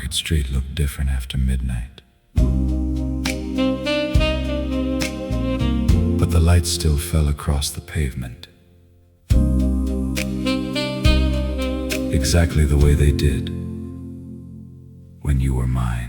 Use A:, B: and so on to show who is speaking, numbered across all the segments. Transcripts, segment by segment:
A: Market Street looked different after midnight. But the lights still fell across the pavement, exactly the way they did when you were mine.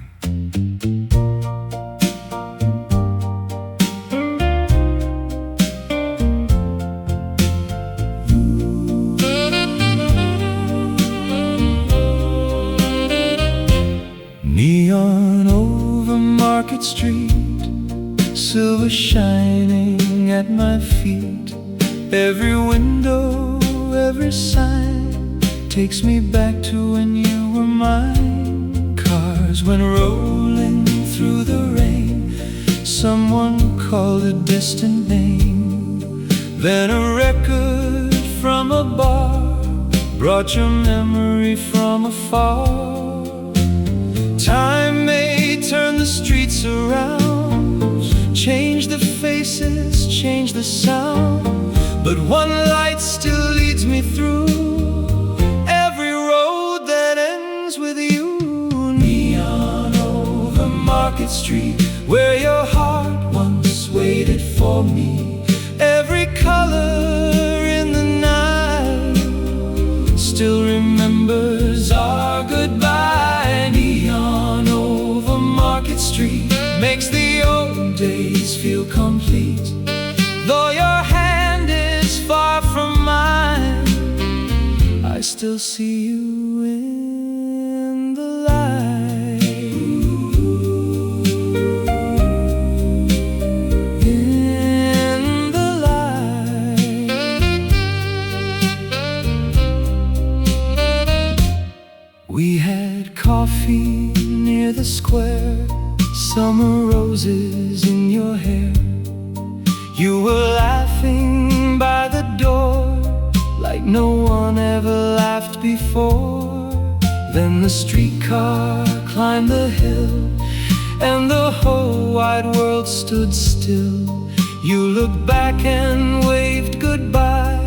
A: Neon over Market Street, silver shining at my feet. Every window, every sign takes me back to when you were mine. Cars went rolling through the rain, someone called a distant name. Then a record from a bar brought your memory from afar. Time may turn the streets around, change the faces, change the sound, but one light still leads me through every road that ends with you. Neon over Market Street, where your heart once waited for me. Every color in the night still remembers our goodbye. Neon over Market Street makes the old days feel complete. Though your hand is far from mine, I still see you in the light. In the light. We had coffee near the square, summer roses in your hair. You were laughing by the door like no one ever laughed before. Then the streetcar climbed the hill and the whole wide world stood still. You looked back and waved goodbye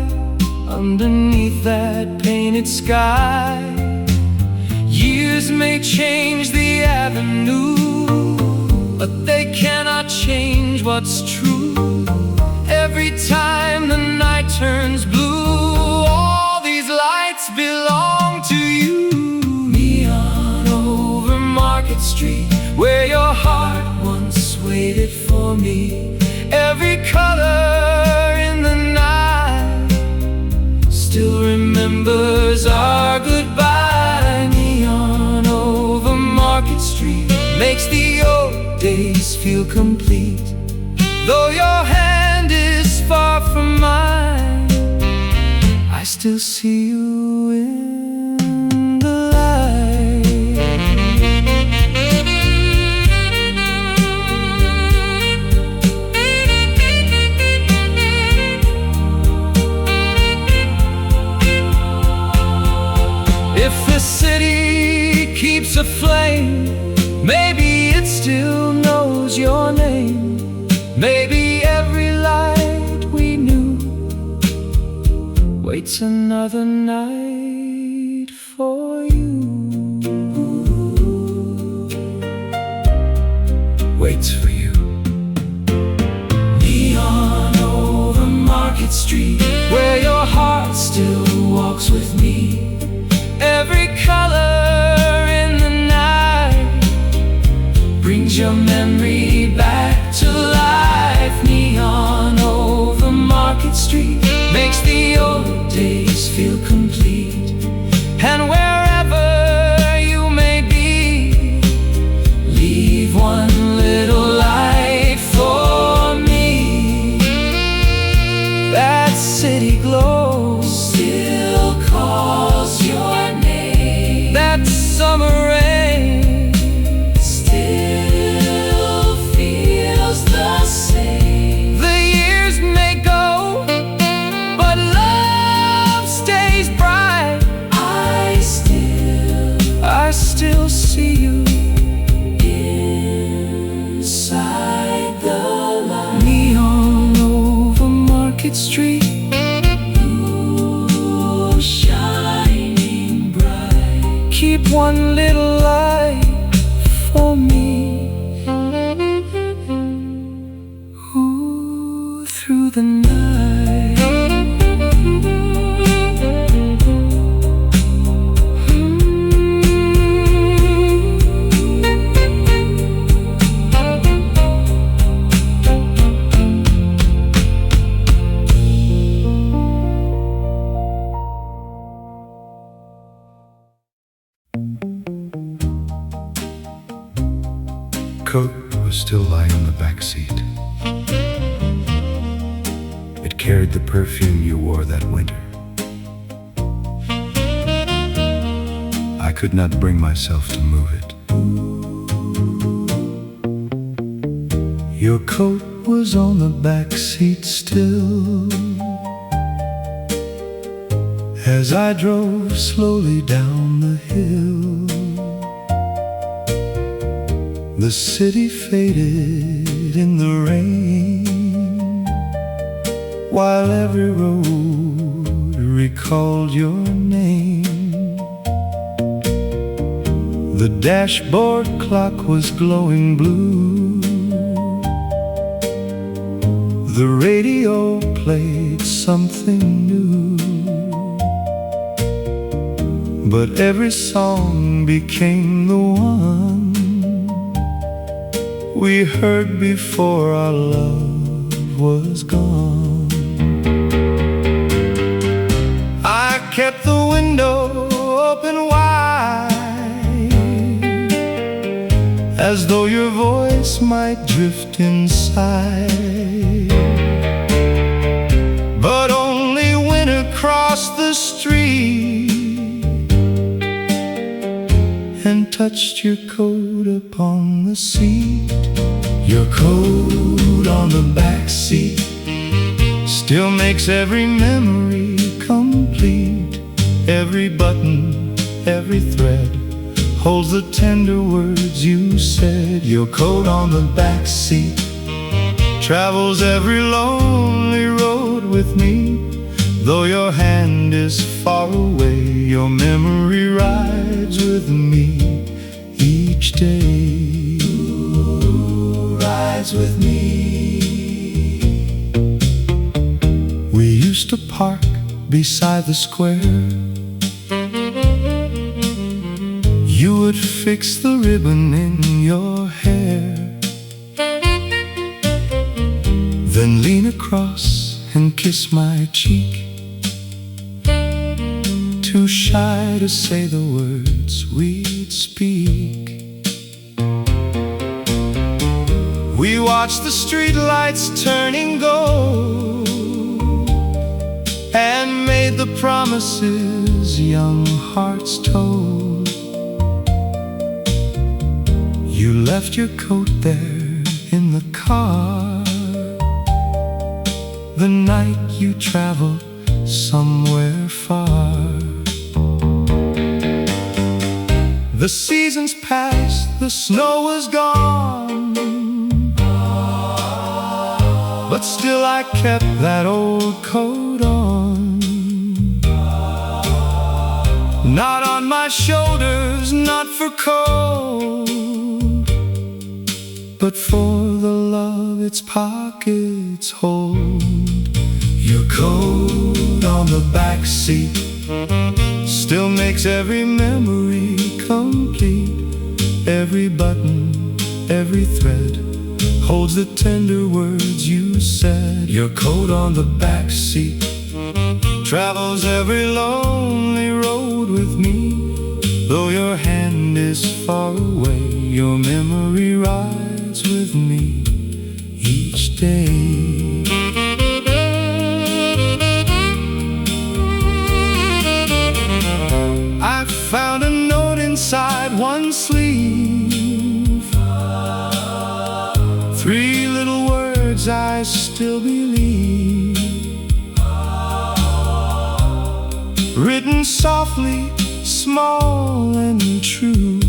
A: underneath that painted sky. Years may change the avenue, but they cannot change what's true. Every time the night turns blue, all these lights belong to you. Neon over Market Street, where your heart once waited for me. Every color in the night still remembers our goodbye. Neon over Market Street makes the old days feel complete. Though your hand is far from mine, I still see you in the light. If the city keeps aflame, maybe it still knows your name. Maybe every light we knew waits another night for you. Waits for you. Neon over Market Street, where your heart still walks with me. Every color in the night brings your memory back to life. Neon over Market Street makes the old days feel complete. And wherever you may be, leave one little light for me. That city glow still calls your name. That summer rain still feels the same. The years may go, but love stays bright. I still see you inside the light. Neon over Market Street, ooh, shining bright. Keep one little light Coat was still lying in the back seat. It carried the perfume you wore that winter. I could not bring myself to move it. Your coat was on the back seat still, as I drove slowly down the hill. The city faded in the rain, while every road recalled your name. The dashboard clock was glowing blue. The radio played something new, but every song became the one we heard before our love was gone. I kept the window open wide, as though your voice might drift inside, but only went across the street and touched your coat upon the seat. Your coat on the back seat still makes every memory complete. Every button, every thread holds the tender words you said. Your coat on the back seat travels every lonely road with me. Though your hand is far away, your memory rides with me each day. Rides with me. We used to park beside the square. You would fix the ribbon in your hair, then lean across and kiss my cheek, too shy to say the words we'd speak. We watched the streetlights turning gold and made the promises young hearts told. You left your coat there in the car the night you traveled somewhere far. The seasons passed, the snow was gone, but still I kept that old coat on. Not on my shoulders, not for cold, but for the love its pockets hold. Your coat on the back seat still makes every memory complete. Every button, every thread holds the tender words you said. Your coat on the back seat travels every lonely road with me. Though your hand is far away, your memory rides with me each day. I found a note inside one sleeve, 3 little words I still believe, written softly, small and true.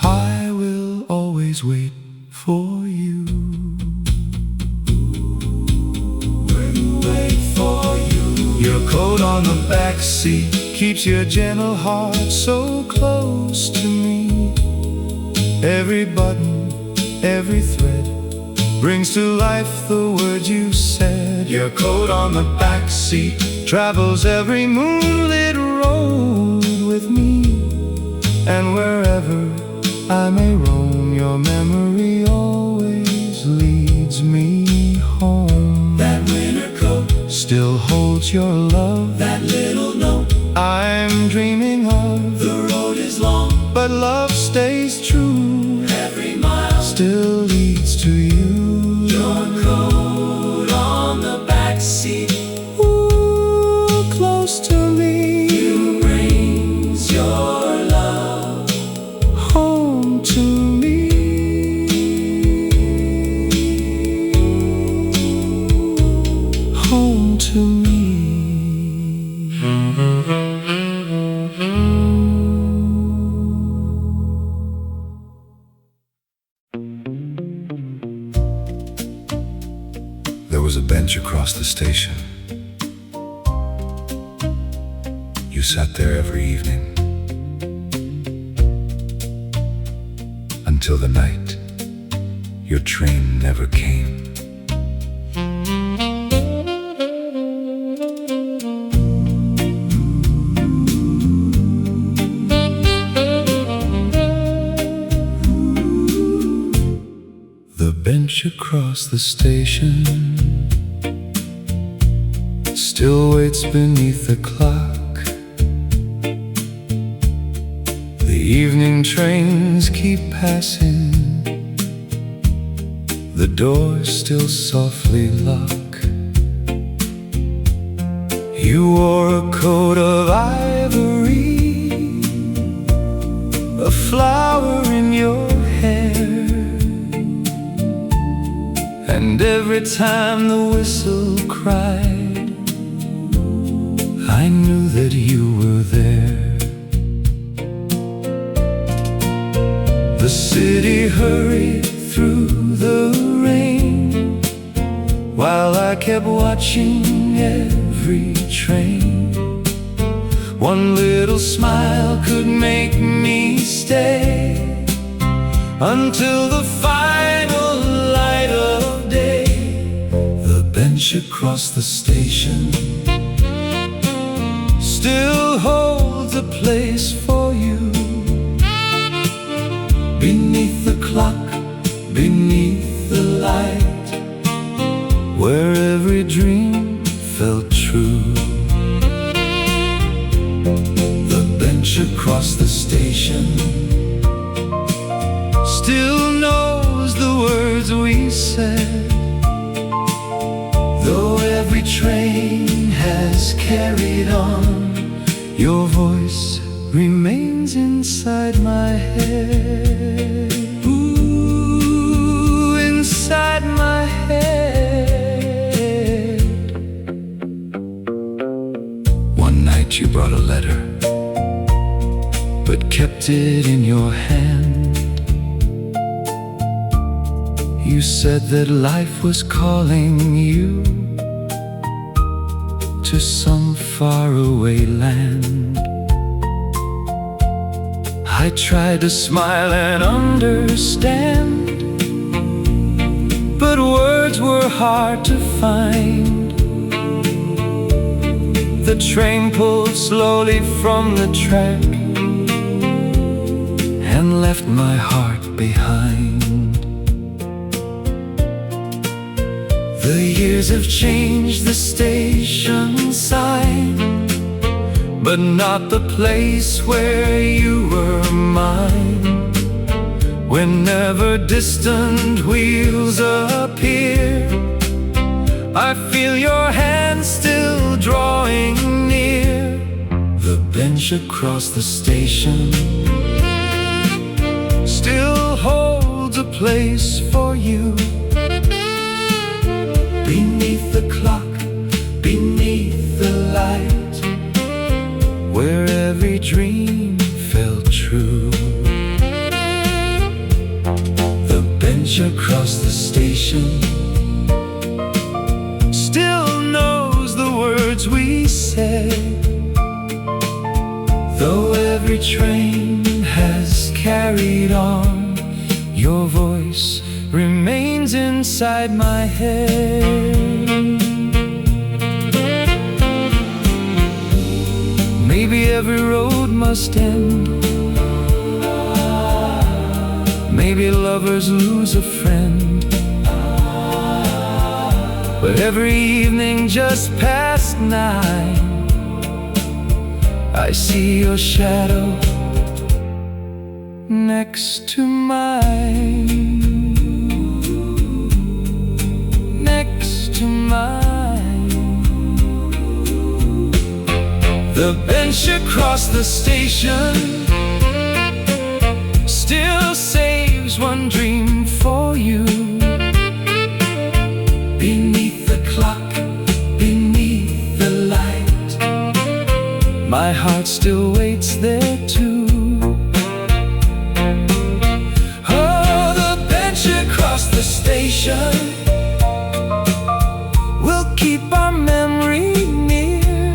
A: I will always wait for you. Will wait for you. Your coat on the back seat keeps your gentle heart so close to me. Every button, every thread brings to life the words you said. Your coat on the back seat travels every moonlit road with me, and wherever I may roam, your memory always leads me home. That winter coat still holds your love. That little note I'm dreaming of. The but love stays true.
B: Every mile
A: still leads to you.
B: Your coat on the back seat.
A: Ooh, close to me.
B: You brings your love
A: home to me. Home to me. There was a bench across the station. You sat there every evening until the night your train never came. The bench across the station still waits beneath the clock. The evening trains keep passing. The doors still softly lock. You wore a coat of ivory, a flower in your hair, and every time the whistle cried, I knew that you were there. The city hurried through the rain while I kept watching every train. One little smile could make me stay until the final light of day. The bench across the station still holds a place for you. Beneath the clock, beneath the light, where every dream felt true. The bench across the station still knows the words we said, though every train has carried on. Your voice remains inside my head. Ooh, inside my head. One night you brought a letter, but kept it in your hand. You said that life was calling you to some faraway land. I tried to smile and understand, but words were hard to find. The train pulled slowly from the track and left my heart behind. The years have changed the station sign, but not the place where you were mine. Whenever distant wheels appear, I feel your hand still drawing near. The bench across the station still holds a place for you. Beneath the clock, beneath the light, where every dream felt true. The bench across the station still knows the words we said, though every train has carried on. Your voice remains inside my head. Maybe every road must end. Maybe lovers lose a friend. But every evening just past 9, I see your shadow next to mine, next to mine. The bench across the station still saves one dream for you. Beneath the clock, beneath the light, my heart still waits there too. Oh, the bench across the station will keep our memory near.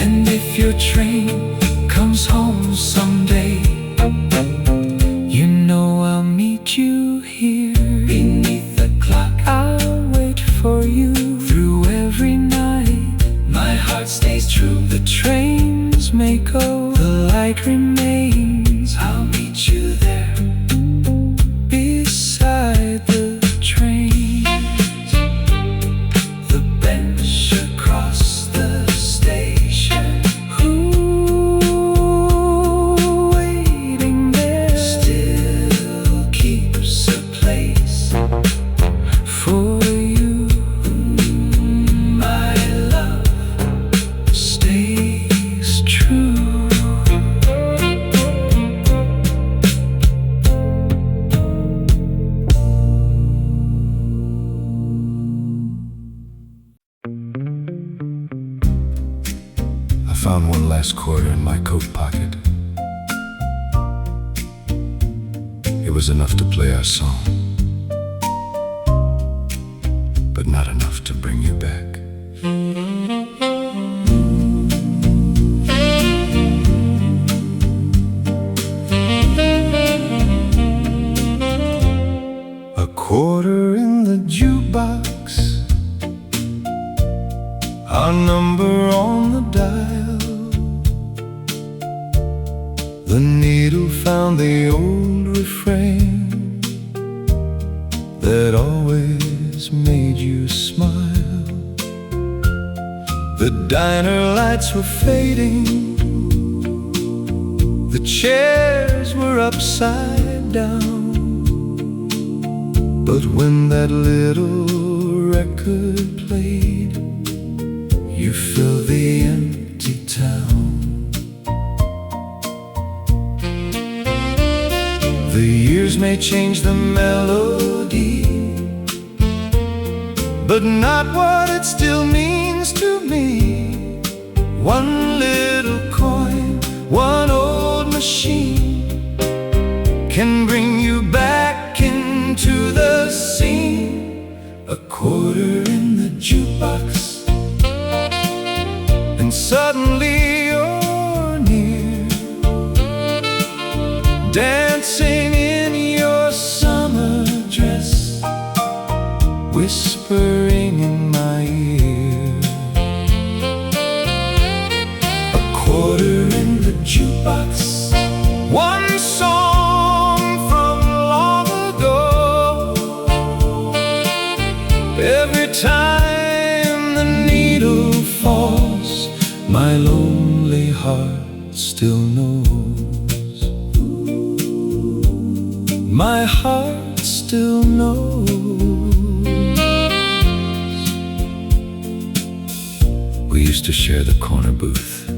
A: And if your train comes home someday, you know I'll meet you here. Beneath the clock, I'll wait for you. Through every night, my heart stays true. The trains may go, the light remains. I'll meet you there, beside the trains. The bench across the station, waiting there, still keeps a place for you. My love stays true.
C: I found one last quarter in my coat pocket. It was enough to play our song, but not enough to bring you back. A quarter in the jukebox, our number on the dial. The needle found the old refrain that always made you smile. The diner lights were fading, the chairs were upside down. But when that little record played, you filled the empty town. The years may change the melody, but not what it still means to me. One little coin, one old machine can bring you back into the scene. A quarter in the jukebox, and suddenly you're near, dancing in your summer dress, whispering in my ear. A quarter in the jukebox, one song from long ago. Every time the needle falls, my lonely heart still knows. My heart still knows. We used to share the corner booth,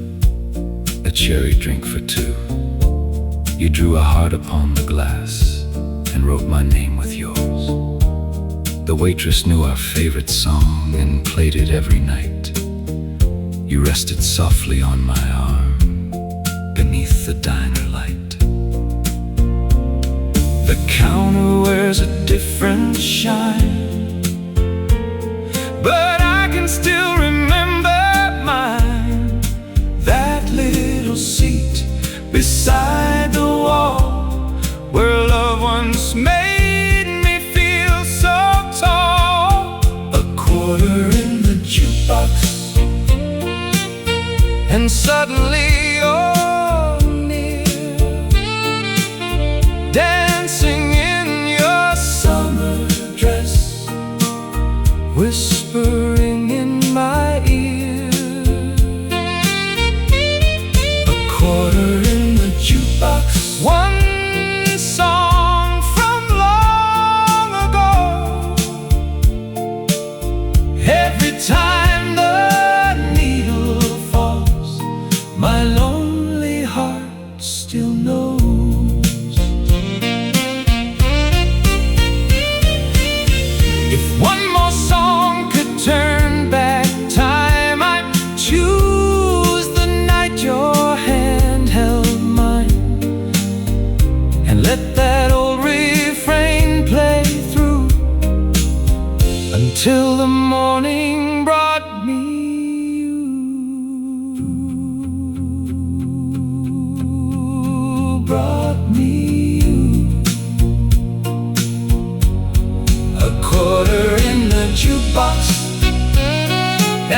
C: a cherry drink for two. You drew a heart upon the glass and wrote my name with yours. The waitress knew our favorite song and played it every night. You rested softly on my arm beneath the diner light. The counter wears a different shine, but I can still remember mine. That little seat beside the wall, where love once made me feel so tall. A quarter in the jukebox, and suddenly you're near, dancing in your summer dress, whispering in my ear. A quarter in the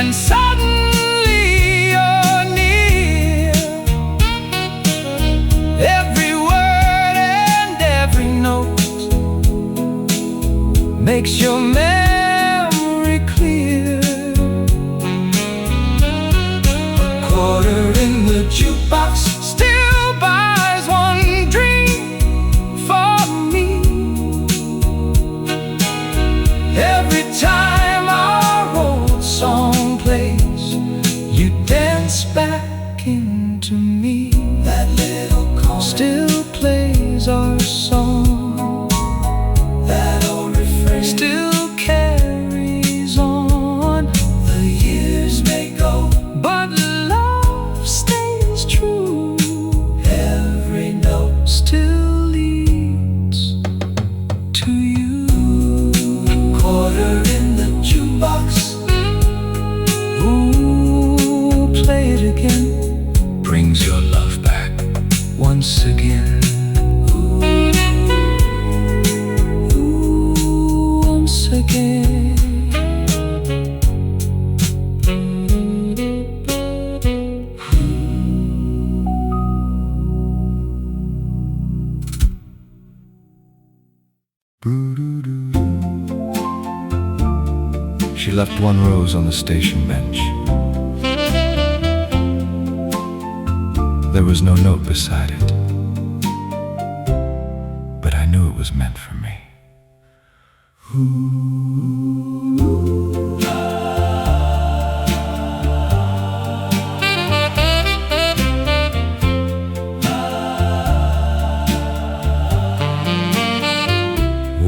A: and suddenly you're near. Every word and every note makes your memory clear. A quarter in the jukebox still buys one dream for me. Every time our old song plays, you dance back into me. That little corner still plays our song. That old refrain still carries on. The years may go, but love stays true. Every note still leads to you. A quarter in the jukebox. Ooh, play it again.
C: Brings your love back
A: Once again. Ooh, once again.
C: She left one rose on the station bench. There was no note beside it, but I knew it was meant for me.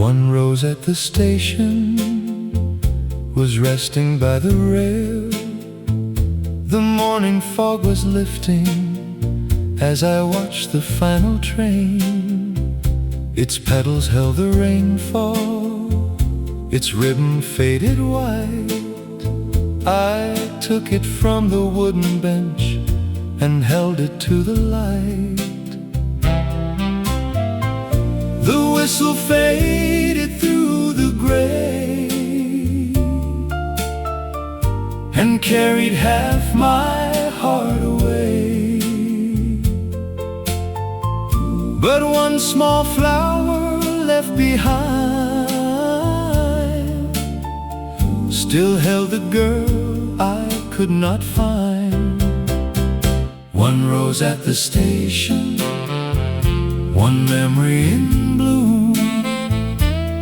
C: One rose at the station was resting by the rail. The morning fog was lifting as I watched the final train. Its petals held the rainfall, its ribbon faded white. I took it from the wooden bench and held it to the light. The whistle faded through the gray and carried half my heart away. But one small flower left behind still held the girl I could not find. One rose at the station, one memory in bloom,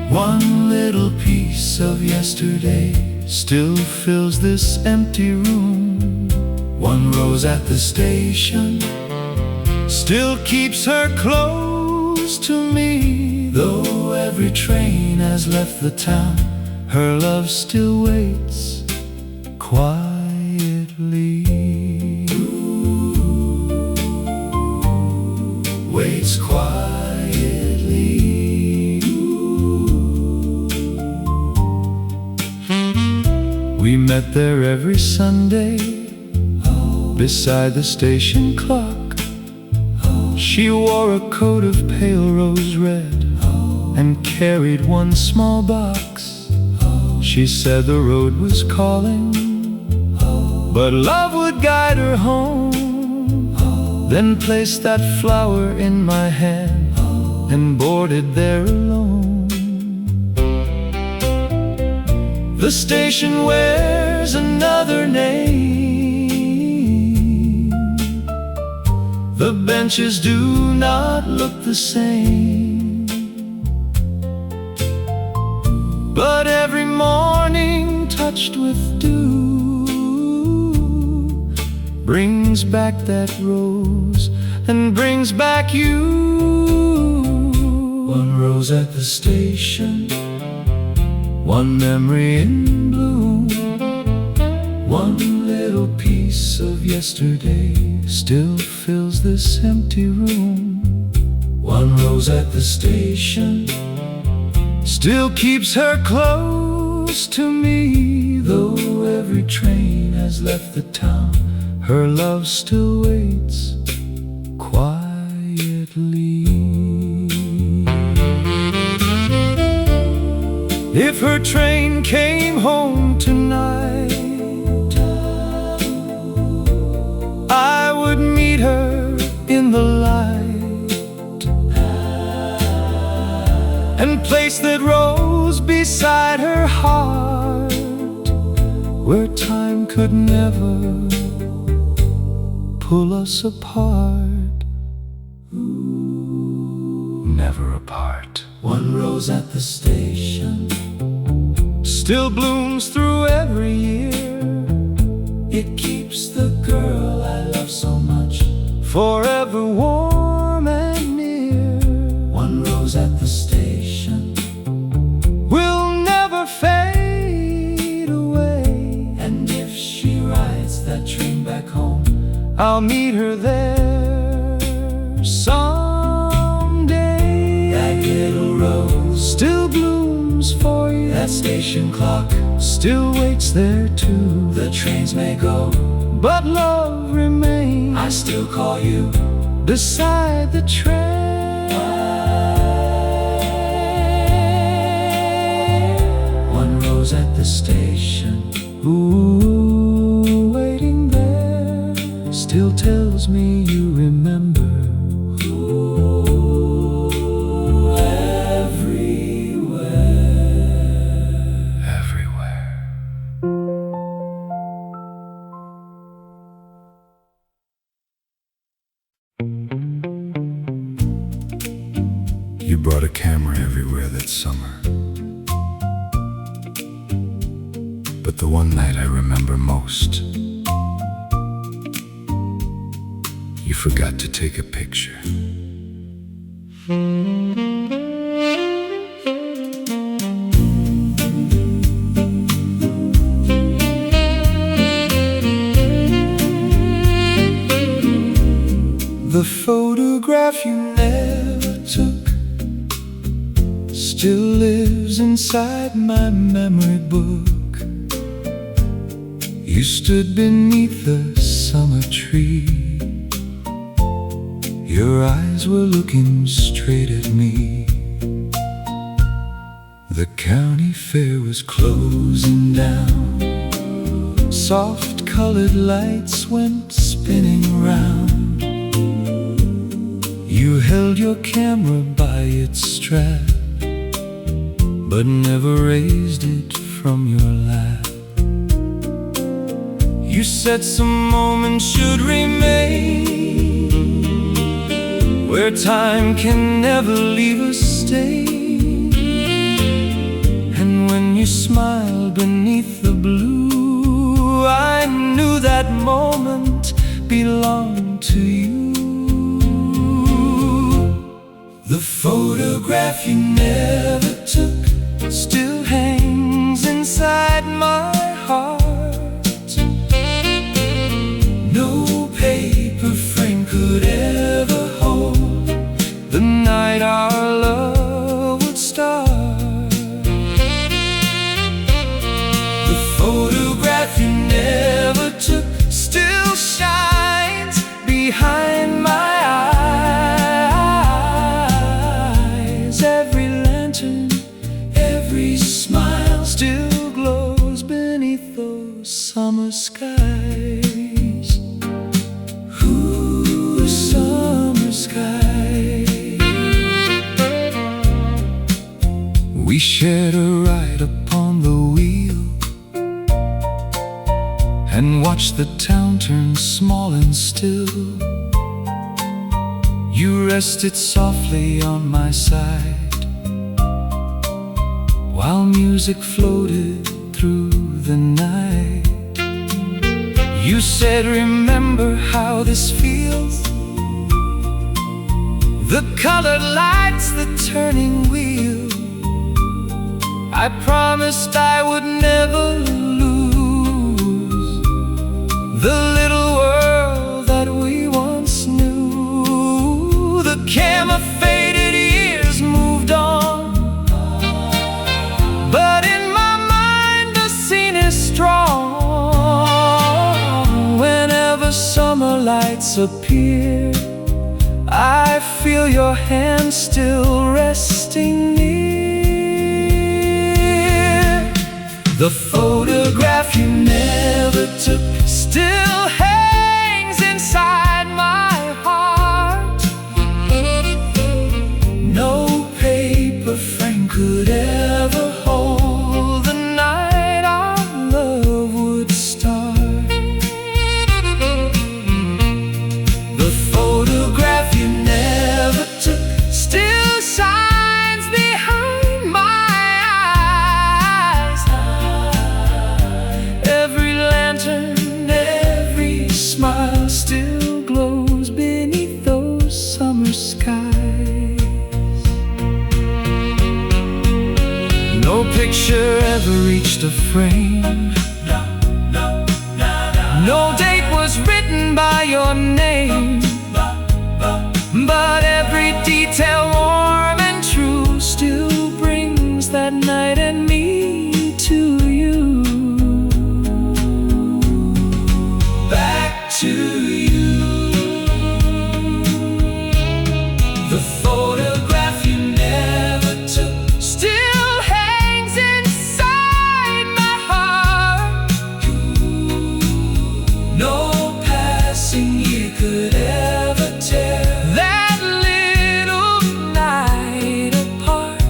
C: one little piece of yesterday still fills this empty room. One rose at the station still keeps her close to me. Though every train has left the town, her love still waits quietly. Waits quietly. We met there every Sunday beside the station clock. She wore a coat of pale rose red and carried one small box. She said the road was calling, but love would guide her home. Then placed that flower in my hand and boarded there alone. The station wears another name. The benches do not look the same. But every morning touched with dew brings back that rose and brings back you. One rose at the station, one memory in bloom, one little piece of yesterday still fills this empty room. One rose at the station still keeps her close to me. Though every train has left the town, her love still waits quietly. If her train came home tonight,
A: could never pull us apart.
C: Never apart.
B: One rose at the station
A: Still blooms through every year.
B: It keeps the girl I love so much
A: Forever warm and near.
B: One rose at the station
A: Will never fade away.
B: And if she rides that train back home,
A: I'll meet her there someday.
B: that little rose
A: Still blooms for you.
B: that station clock,
A: Still waits there too.
B: the trains may go,
A: But love remains
B: I still call you.
A: beside the train.
B: One rose at the station,
A: Ooh, waiting there still tells me you remember.
C: Everywhere. You brought a camera everywhere that summer. But the one night I remember most, you forgot to take a picture.
A: The photograph you never took still lives inside my memory book. You stood beneath the summer tree. Your eyes were looking straight at me. The county fair was closing down. Soft colored lights went spinning round. You held your camera by its strap, but never raised it from your lap. You said some moments should remain where time can never leave a stain. And when you smiled beneath the blue, I knew that moment belonged to you. The photograph you never took still hangs inside my heart. No paper frame could ever hold the night our love would start. The photograph you never took still shines behind my eyes. Every lantern, every smile still glows beneath those summer skies. Ooh, summer skies. We shared a ride upon the wheel and watched the town turn small and still. You rested softly on my side while music floated through the night. You said, remember how this feels. The colored lights, the turning wheel. I promised I would never lose the little world that we once knew. The camera faded, years moved on, but in my mind the scene is strong. Whenever summer lights appear, I feel your hand still resting near. The photograph you never took still hangs inside my heart. No paper frame could ever hold the night our love would start. just a frame. No date was written by your name, but every detail warm and true still brings that night and me to you.
B: Back to you. The photograph you never took
A: Still hangs inside my heart.
B: no passing year could ever tear
A: That little night apart.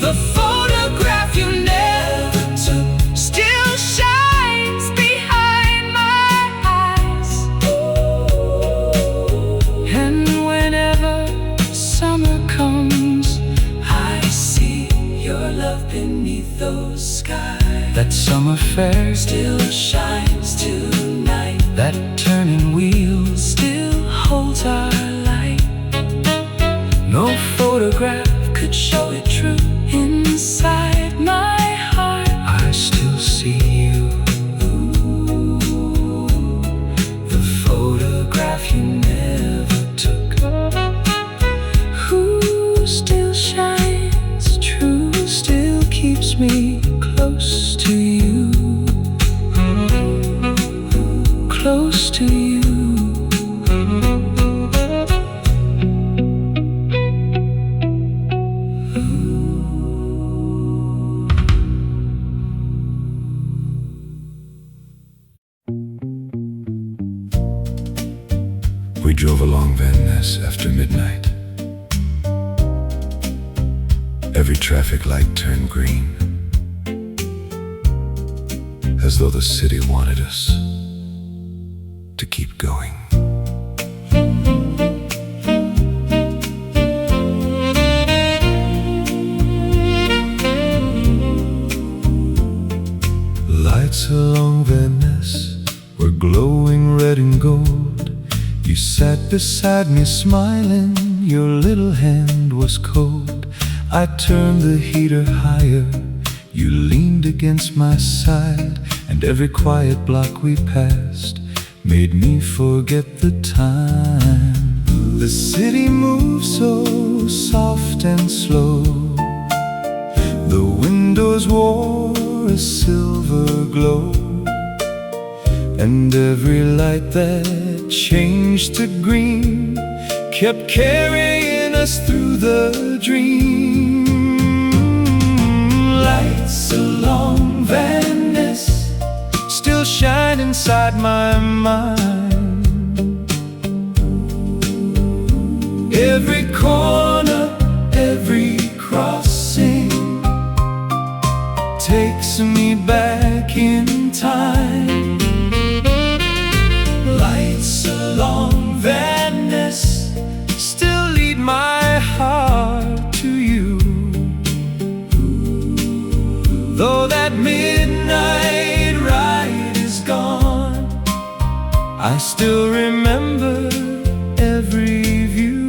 B: the photograph you never took.
A: Still shines behind my eyes. And whenever summer comes,
B: I see your love beneath those skies.
A: that summer fair,
B: Still shines tonight.
A: that turning wheel
B: Still holds our light.
A: no photograph
B: Could show it true.
A: inside my heart. I still see you.
B: The photograph you never took.
A: Who still shines true, still keeps me close to you. Close to you.
C: We drove along Van Ness after midnight. Every traffic light turned green, as though the city wanted us to keep going. Lights along Van Ness were glowing red and gold. You sat beside me smiling, your little hand was cold. I turned the heater higher, you leaned against my side, and every quiet block we passed made me forget the time. The city moves so soft and slow. The windows wore a silver glow, and every light that changed to green kept carrying us through the dream. Lights along Van Ness still shine inside my mind. Every corner, every crossing takes me back in time. Lights along Van Ness still lead my heart to you. Though that midnight ride is gone, I still remember every view.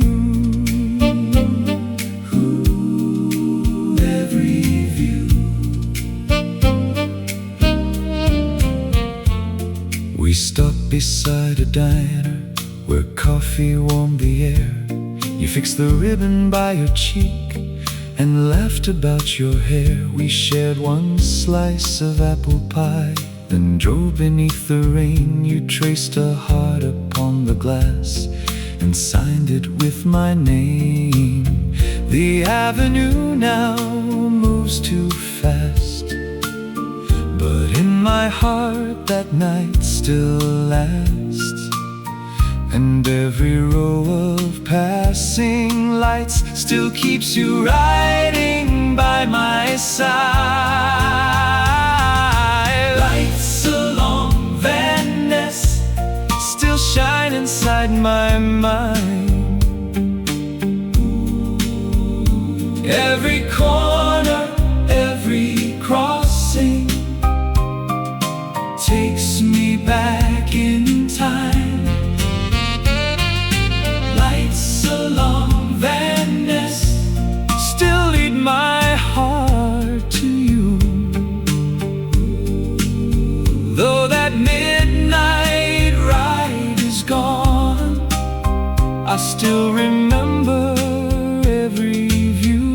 C: Every view. We stopped beside a diner where coffee warmed the air. You fixed the ribbon by your cheek and laughed about your hair. We shared one slice of apple pie, then drove beneath the rain. You traced a heart upon the glass and signed it with my name. The avenue now moves too fast, but in my heart that night still lasts. And every row of passing lights still keeps you riding by my side. Lights along Van Ness still shine inside my mind. Every corner, every crossing takes me back in time. Lights along Van Ness still lead my heart
A: I still remember every view.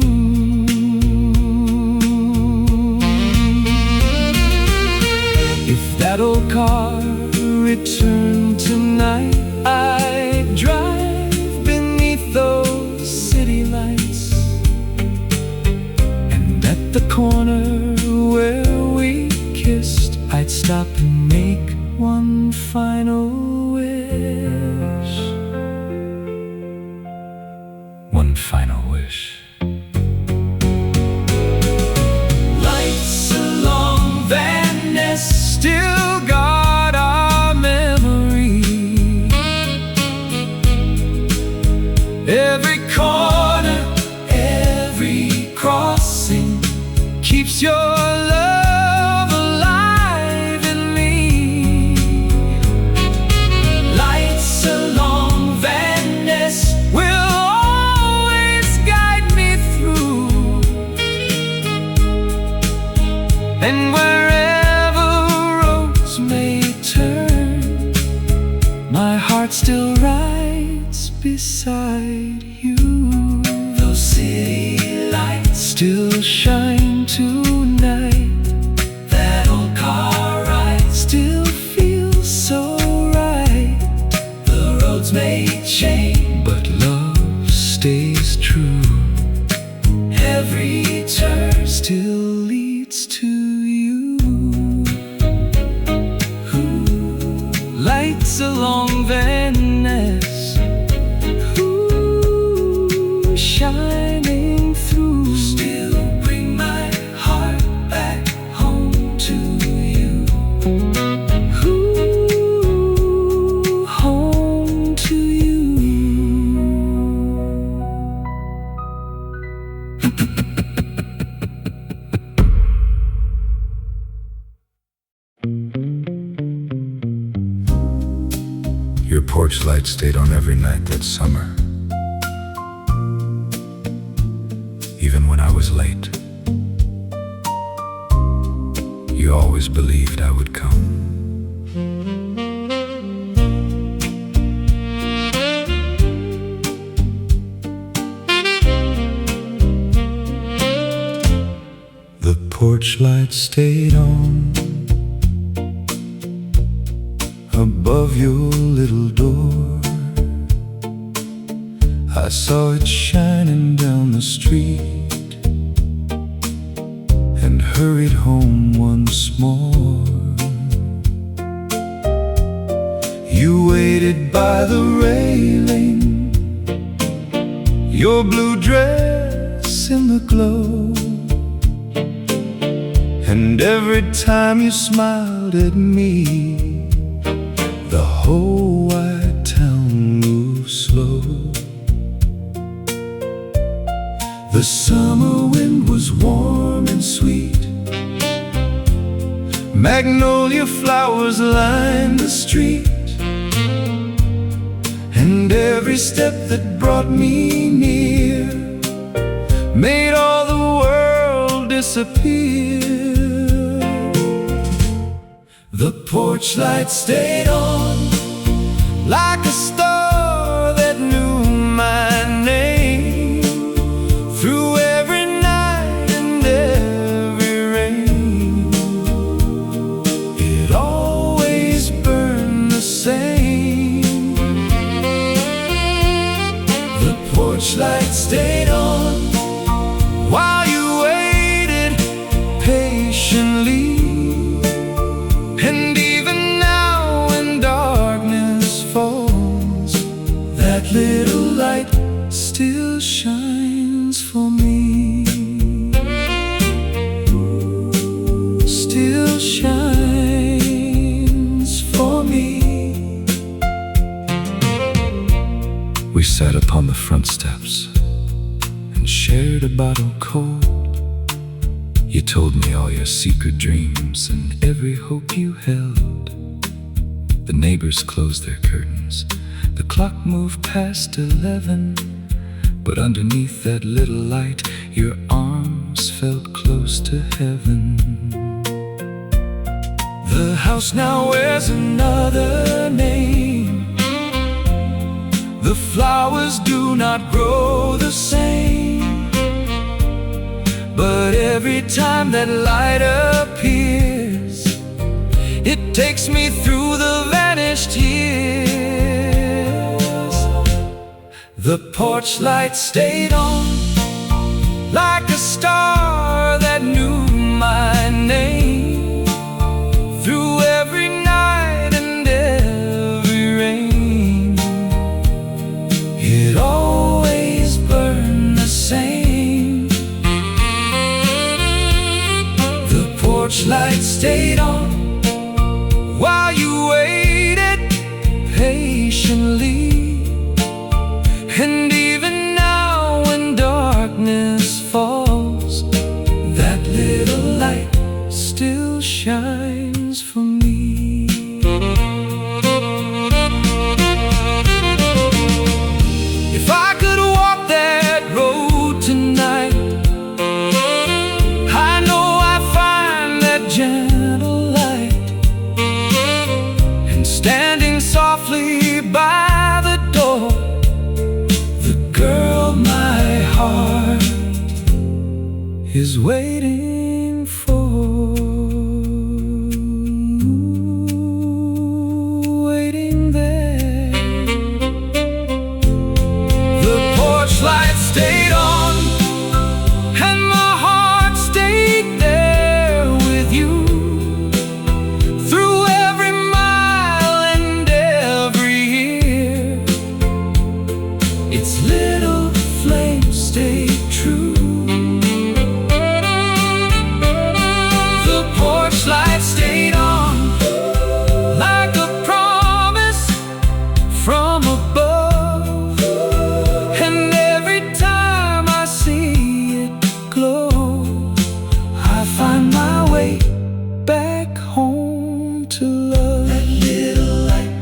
A: If that old car returned tonight, I'd drive beneath those city lights, and at the corner where we kissed, I'd stop and make one final wish. One final wish. Lights along Van Ness still got our memory. Every corner, every crossing keeps your love alive in me. Lights along Van Ness will always guide me through, and wherever roads may turn, my heart still rides beside you. Those city lights still shine tonight. That old car ride still feels so right. The roads may change, but love stays true. Every turn still leads to you. Lights along Van Ness, shining through, still bring my heart back home to you. Home to you.
C: Your porch light stayed on every night that summer, even when I was late. You always believed I would come. The porch light stayed on above your little door. I saw it shining down the street and hurried home once more. You waited by the railing, your blue dress in the glow, and every time you smiled at me, the whole wide town moved slow. The summer wind was warm and sweet, magnolia flowers lined the street, and every step that brought me near made all the world disappear. The porch light stayed on like a star that knew my name. Through every night and every rain, it always burned the same. The porch light stayed on while you waited patiently. And even now when darkness falls, that little light still shines for me. Still shines for me. We sat upon the front steps and shared a bottle cold. You told me all your secret dreams and every hope you held. The neighbors closed their curtains, the clock moved past 11, but underneath that little light, your arms felt close to heaven. The house now wears another name. The
A: flowers do not grow the same, but every time that light appears, it takes me through the vanished years. The porch light stayed on like a star that knew my name. Through every night and every rain, it always burned the same. The porch light stayed on while you waited patiently. And even now when darkness falls, that little light still shines for me. If I could walk that road tonight, I know I'd find that gentle light. And standing softly by the door, the girl my heart is waiting for. Waiting there. The porch light stayed on, and my heart stayed there with you. Through every mile and every year, its little flame stayed true. The porch light stayed on like a promise from above. And every time I see it glow, I find my way back home to love. That little light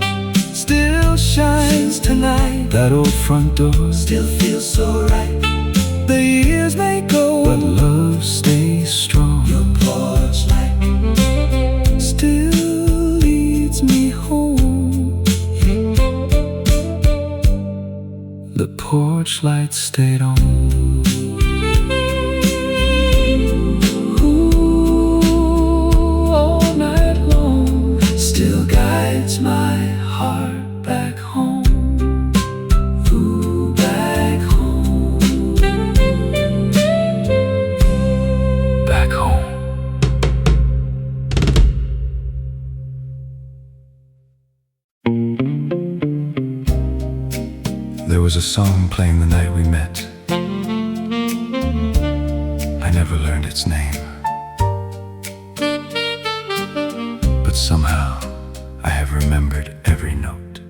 A: still shines tonight. That old front door still feels so right. The years may go, but love stays strong. Your porch light still leads me home. The porch light stayed on. Ooh, all night long, still guides my heart back home. Ooh, back home. Back home.
C: There was a song playing the night we met. I never learned its name, but somehow I have remembered every note.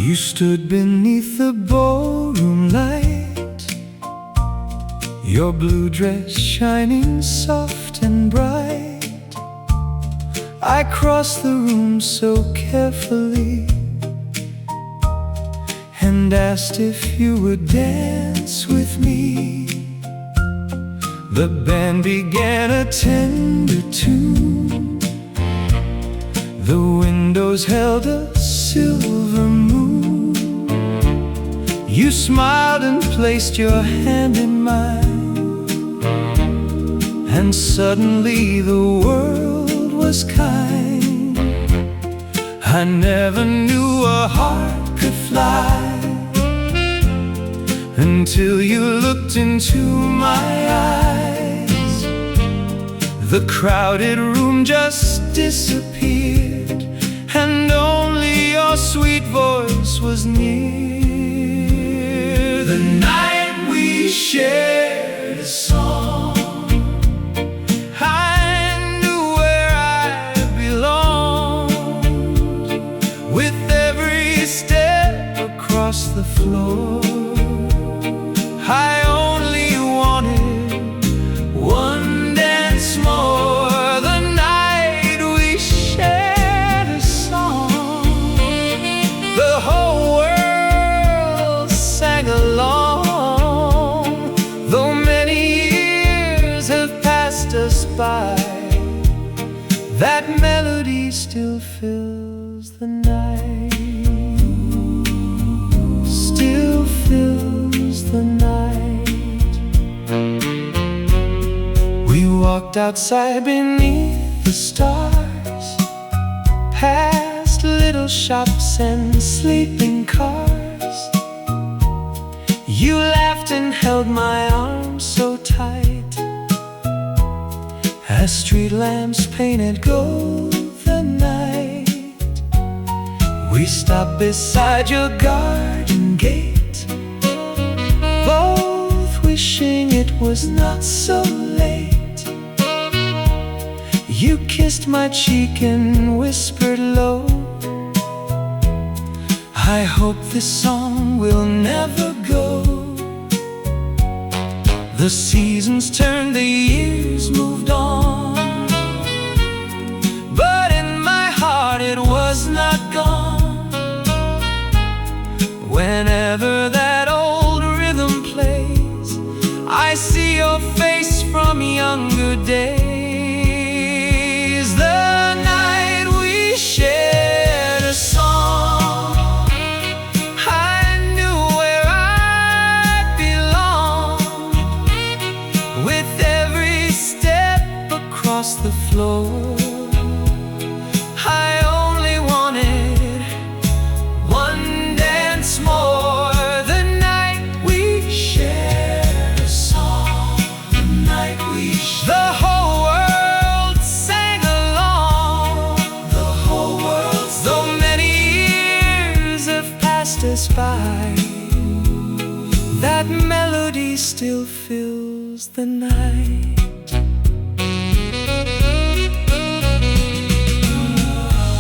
A: You stood beneath the ballroom light, your blue dress shining soft and bright. I crossed the room so carefully and asked if you would dance with me. The band began a tender tune. The windows held a silver moon. You smiled and placed your hand in mine, and suddenly the world was kind. I never knew a heart could fly until you looked into my eyes. The crowded room just disappeared, and only your sweet voice was near. The night we shared a song, I knew where I belonged. With every step across the floor, I only wanted one dance more. The night we shared a song, the whole world sang along. by. That melody still fills the night, still fills the night. We walked outside beneath the stars, past little shops and sleeping cars. You laughed and held my arm so tight, as street lamps painted gold the night. We stopped beside your garden gate, both wishing it was not so late. You kissed my cheek and whispered low, I hope this song will never go. The seasons turned, the years moved on, but in my heart it was not gone. Whenever that old rhythm plays, I see your face from younger days. The night we shared a song, I knew where I belonged. With every step across the floor, I only wanted one dance more. The night we shared a song, the night we shared, the whole world sang along. The whole world, though many years have passed us by, that melody still fills the night.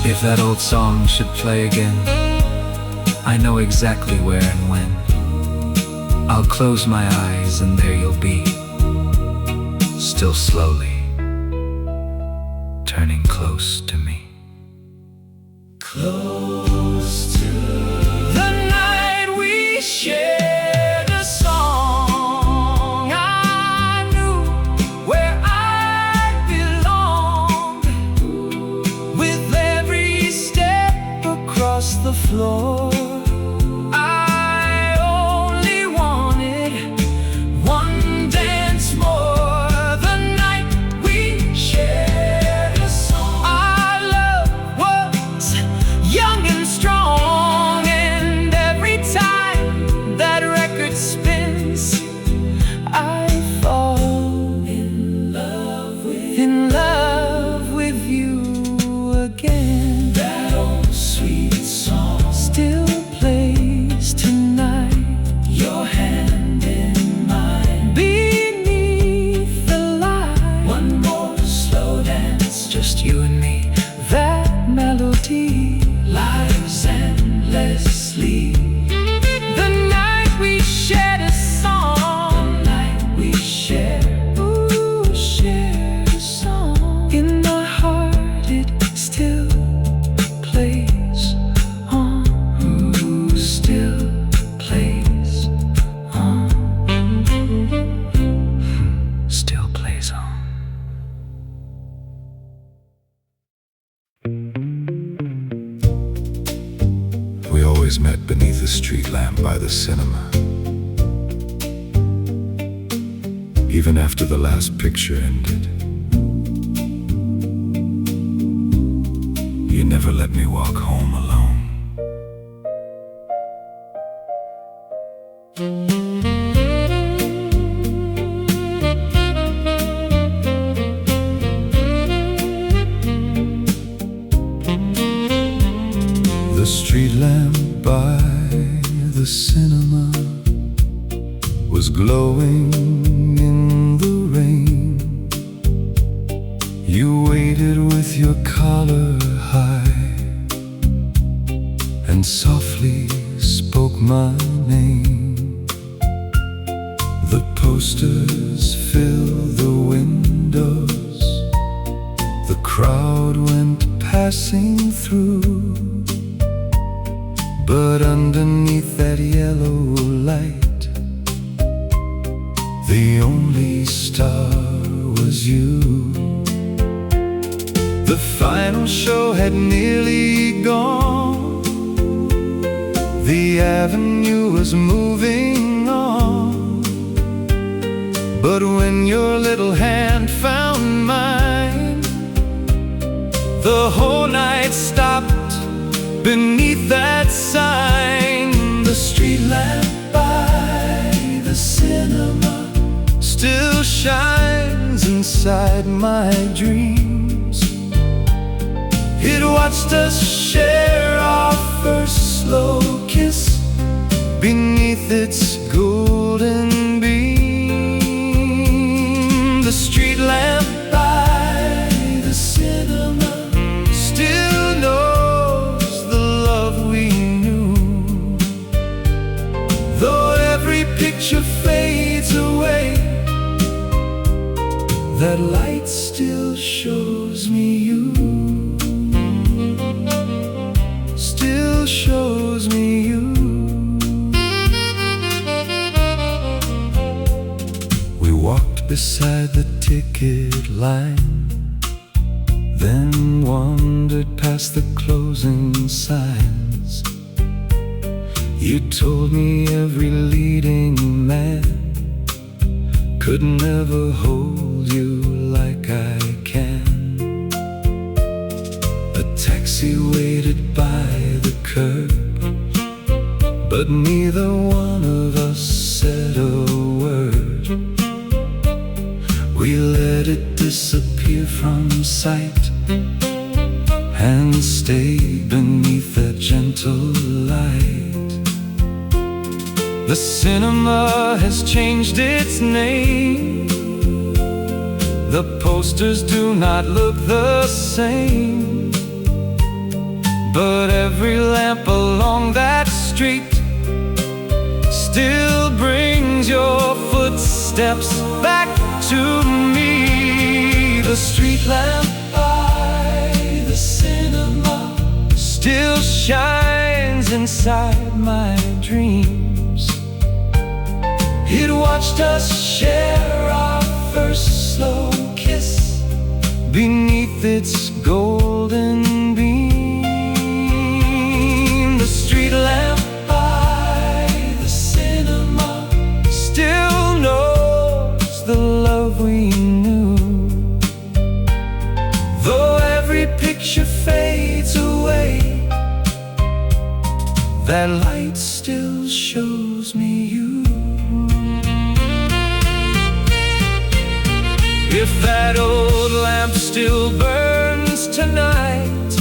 C: If that old song should play again, I know exactly where and when. I'll close my eyes and there you'll be, still slowly turning close to me.
A: Close to the night we shared a song, I knew where I belonged. With every step across the floor, I only wanted one dance more. The night we shared a song, our love was young and strong, and every time that record spins, I fall in love with you again. That old sweet song still plays tonight, your hand in mine, beneath the light. One more slow dance, just you and me. That melody lives endlessly. The night we shared a song, the night we shared, ooh, shared a song. In my heart it still plays on, ooh, still plays on,
C: Still plays on. We always met beneath the street lamp by the cinema. Even after the last picture ended, you never let me walk home alone.
A: The street lamp by the cinema was glowing in the rain. You waited with your collar high and softly spoke my name. The posters filled the windows, the crowd went passing through. But underneath that yellow light, the only star was you. The final show had nearly gone. The avenue was moving on. But when your little hand found mine, the whole night stopped beneath that sign. The street lamp by the cinema still shines inside my dreams. It watched us share our first slow kiss beneath its golden beam. The street lamp by the cinema still knows the love we knew. Though every picture fades away, that light still shows me you. Still shows me you. We walked beside the ticket line, then wandered past the closing signs. You told me every leading man could never hold you like I can. A taxi waited by the curb, but neither one of us said a word. We let it disappear from sight and stayed beneath that gentle light. The cinema has changed its name. The posters do not look the same, but every lamp along that street still brings your footsteps back to me. The street lamp by the cinema still shines inside my dreams. It watched us share our first slow kiss beneath its golden beam. The street lamp by the cinema still knows the love we knew. Though every picture fades away, that light still shows me you. If that old lamp still burns tonight,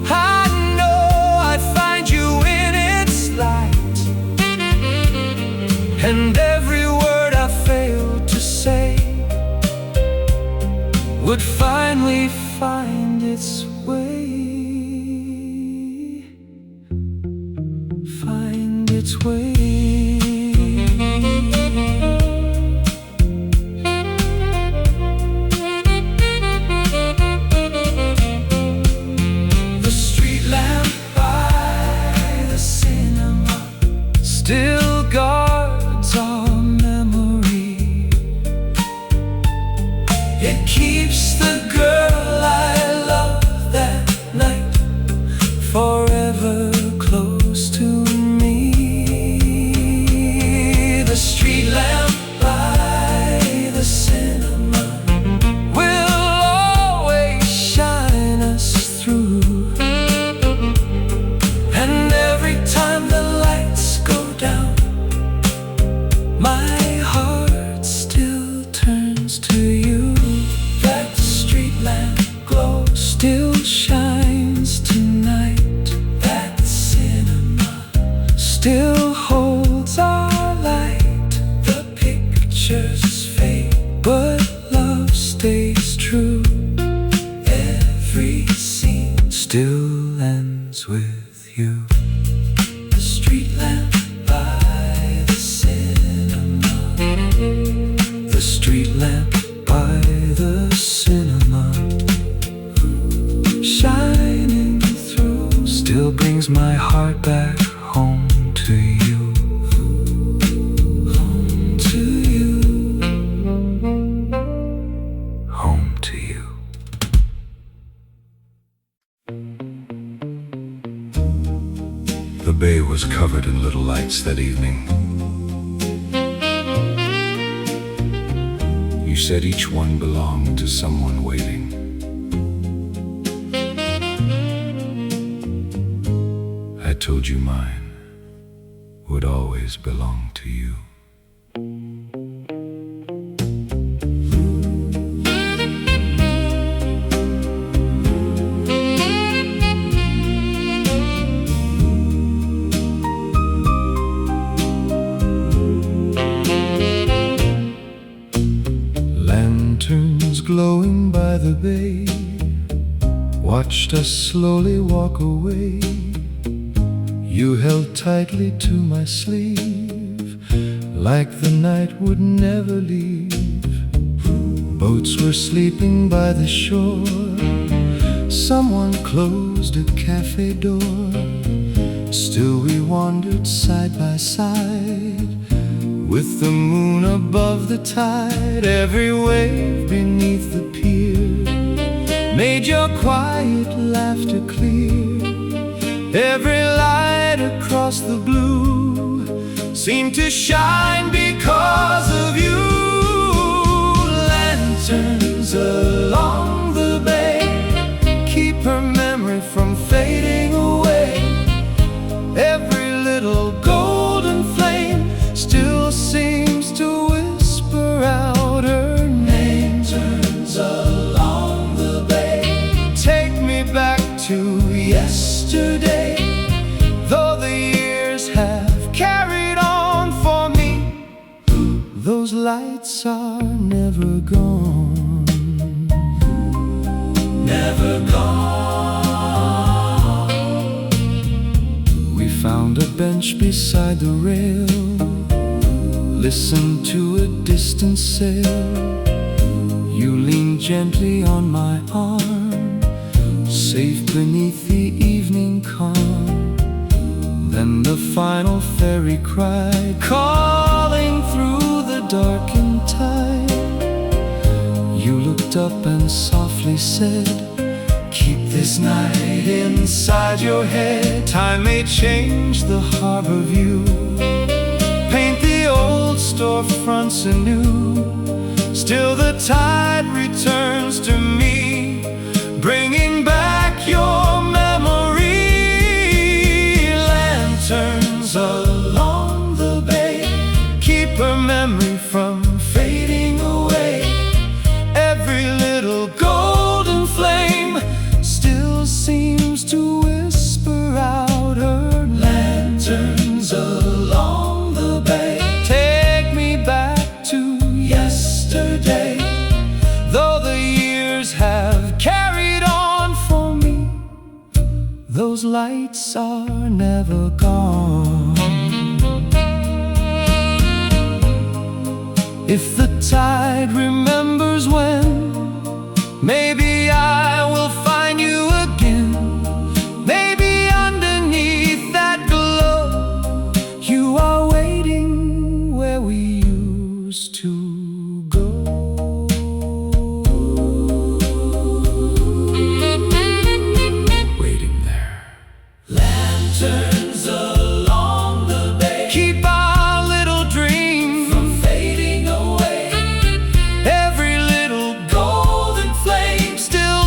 A: I know I'd find you in its light. And every word I failed to say would finally find its way. Find its way. Still guards our memory. It keeps the girl I loved that night forever close to me.
C: covered in little lights that evening. You said each one belonged to someone waiting. I told you mine would always belong to you. Lanterns glowing by the bay watched us slowly walk away. You held tightly to my sleeve, like the night would never leave. Boats were sleeping by the shore. Someone closed a cafe door. Still we wandered side by side, with the moon above the tide. Every wave beneath the pier made your quiet laughter clear. Every light across the blue seemed to shine because of you. Lanterns along the bay keep her memory from fading away. Every little golden flame still seems to whisper out her name. Lanterns along the bay take me back to yesterday. Though the years have carried on for me, those lights are never gone. Never gone. We found a bench beside the rail, listened to a distant sail. You leaned gently on my arm, safe beneath the evening calm. Then the final fairy cried, calling through the darkened tide. You looked up and softly said, keep this night inside your head. Time may change the harbor view, paint the old storefronts anew. Still the tide returns to me, bringing back your memory. Lanterns along the bay keep her memory from fading away. Every little golden flame still seems to whisper out her name. Lanterns along the bay take me back to yesterday. Though the years have carried on for me, those lights are never gone. If the tide remembers when, maybe I will find you again. Maybe underneath that glow, you are waiting where we used to go. Waiting there. Lanterns along the bay keep our little dream from fading away. Every little golden flame still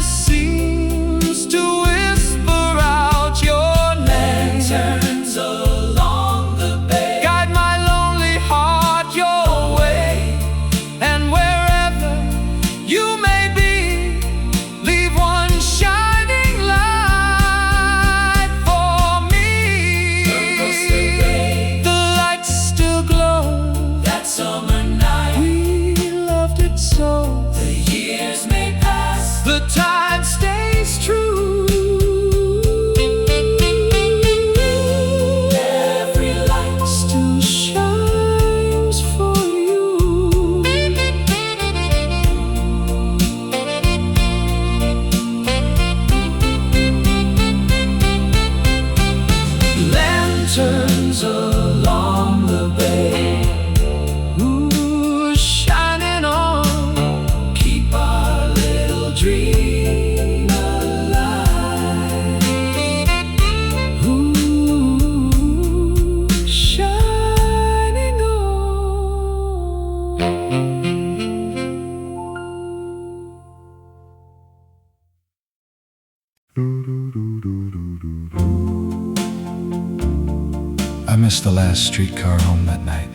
C: watched the last streetcar home that night.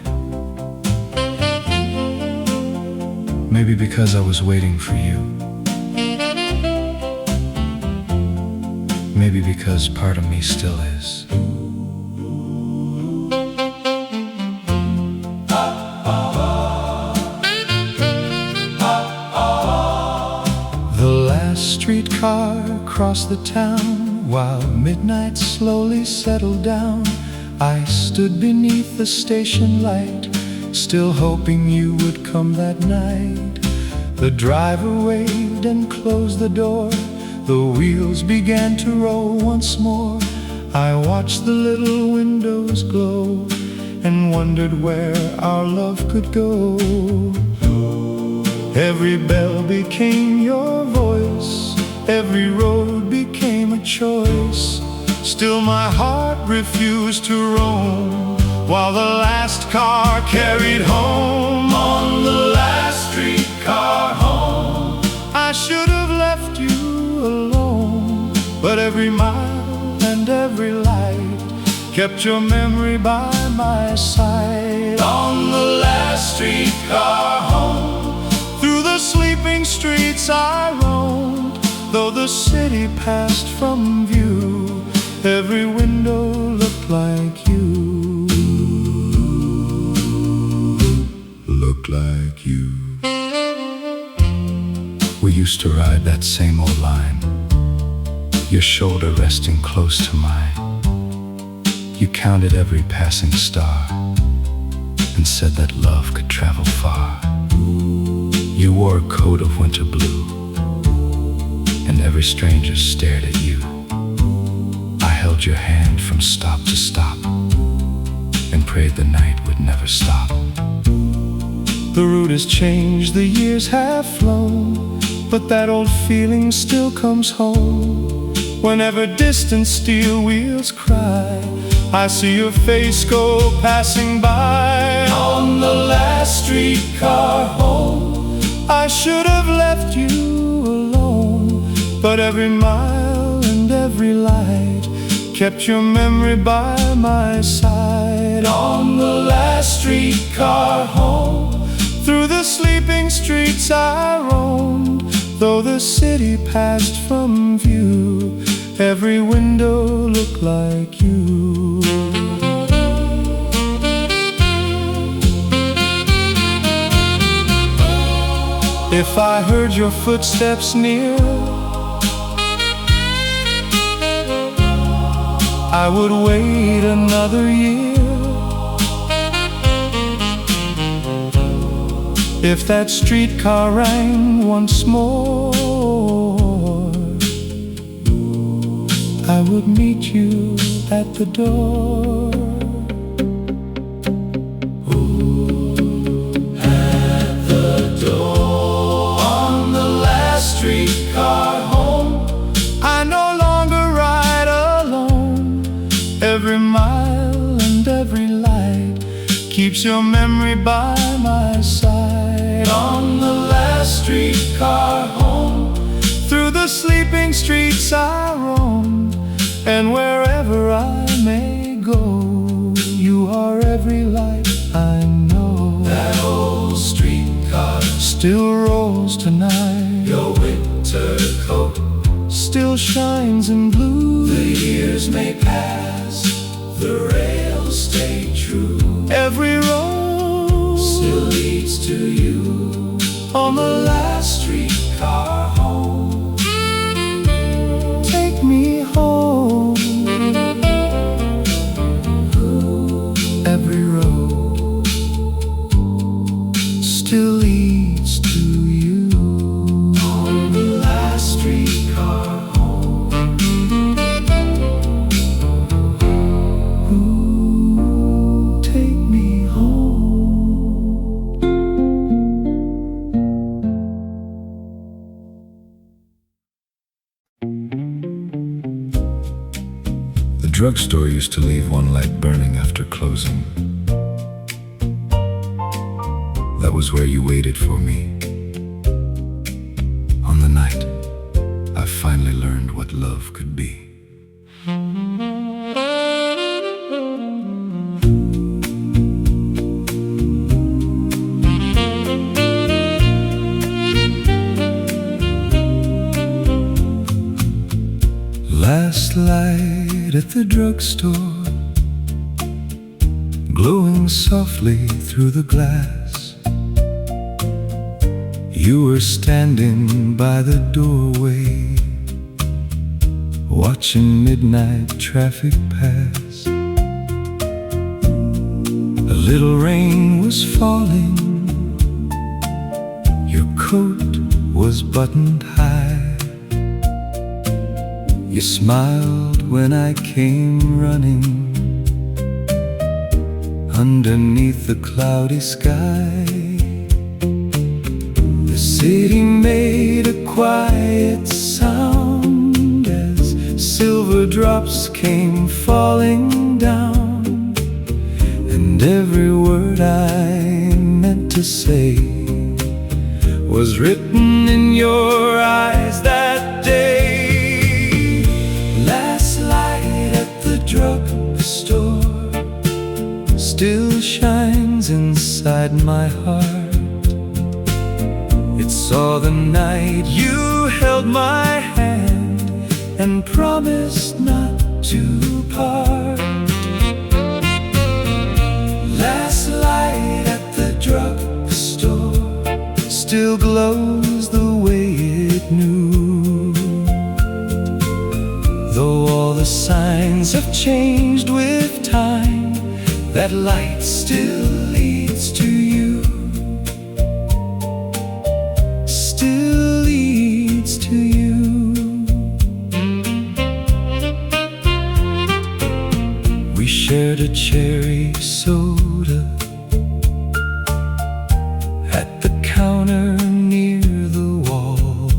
C: Maybe because I was waiting for you. Maybe because part of me still is. The last streetcar crossed the town while midnight slowly settled down. I stood beneath the station light, still hoping you would come that night. The driver waved and closed the door. The wheels began to roll once more. I watched the little windows glow and wondered where our love could go. Every bell became your voice, every road became a choice. Still my heart refused to roam while the last car carried home. On the last streetcar home, I should have left you alone, but every mile and every light kept your memory by my side. On the last streetcar home, through the sleeping streets I roamed. Though the city passed from view, every window looked like you. Looked like you. We used to ride that same old line, your shoulder resting close to mine. You counted every passing star and said that love could travel far. You wore a coat of winter blue, and every stranger stared at you. I held your hand from stop to stop and prayed the night would never stop. The route has changed, the years have flown, but that old feeling still comes home. Whenever distant steel wheels cry, I see your face go passing by. On the last streetcar home, I should have left you alone, but every mile and every light kept your memory by my side. On the last streetcar home, through the sleeping streets I roamed. Though the city passed from view, every window looked like you. If I heard your footsteps near, I would wait another year. If that streetcar rang once more, I would meet you at the door. At the door. On the last streetcar home, I no longer ride alone. Every mile and every light keeps your memory by my side. On the last streetcar home, through the sleeping streets I roamed, and wherever I may go, you are every light I know. That old streetcar still rolls tonight. Your winter coat still shines in blue. The years may pass, the rails stay true. Every road still leads to you. On the last streetcar home, take me home. Every road still leads to you. On the last streetcar home, take me home. The drugstore used to leave one light burning after closing. That was where you waited for me. On the night I finally learned what love could be.
A: last light at the drugstore, glowing softly through the glass. You were standing by the doorway, watching midnight traffic pass. A little rain was falling, your coat was buttoned high. You smiled when I came running underneath the cloudy sky. The city made a quiet sound as silver drops came falling down, and every word I meant to say was written in your eyes that day. Last light at the drugstore still shines inside my heart. It saw the night you held my hand and promised not to part. Last light at the drugstore still glows the way it knew. Though all the signs have changed with time, that light still leads to you. Still leads to you. We shared a cherry soda at the counter near the wall.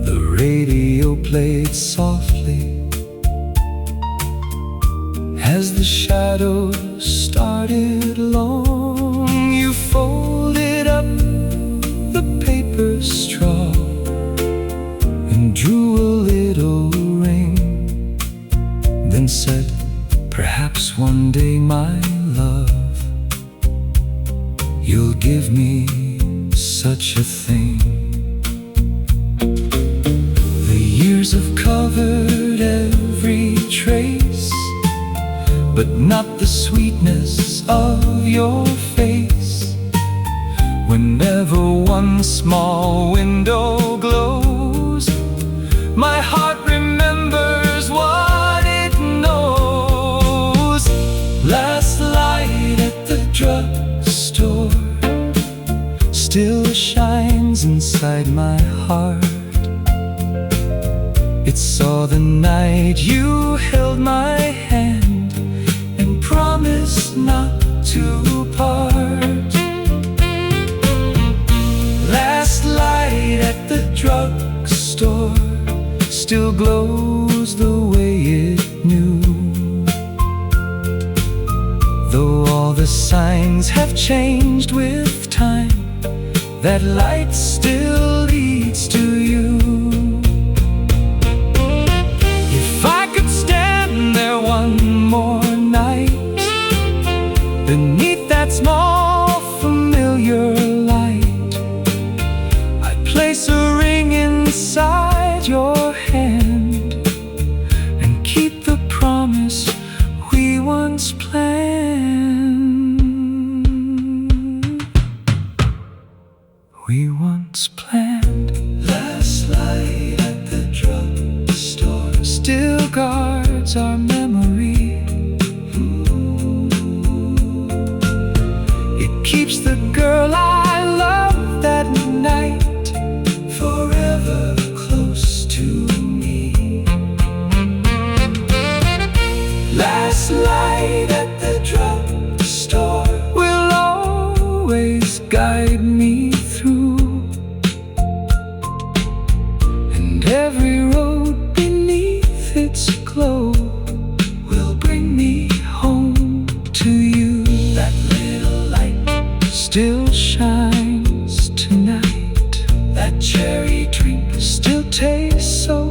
A: The radio played softly as the shadows started long. You folded up the paper straw and drew a little ring, then said, perhaps one day, my love, you'll give me such a thing. The years have covered every trace, but not the sweetness of your face. Whenever one small window glows, my heart remembers what it knows. Last light at the drugstore still shines inside my heart. It saw the night you held my hand and promised not to part. Last light at the drugstore still glows the way it knew. Though all the signs have changed with time, that light still leads to you. If I could stand there one more night beneath that small familiar light, I'd place a ring inside your hand and keep the promise we once planned. We once planned. Last light at the drugstore still guards our memory. It keeps the girl I loved that night forever close to me. Last light at the drugstore will always guide me through, and every road beneath its glow will bring me home to you. That little light still shines tonight. That cherry drink still tastes so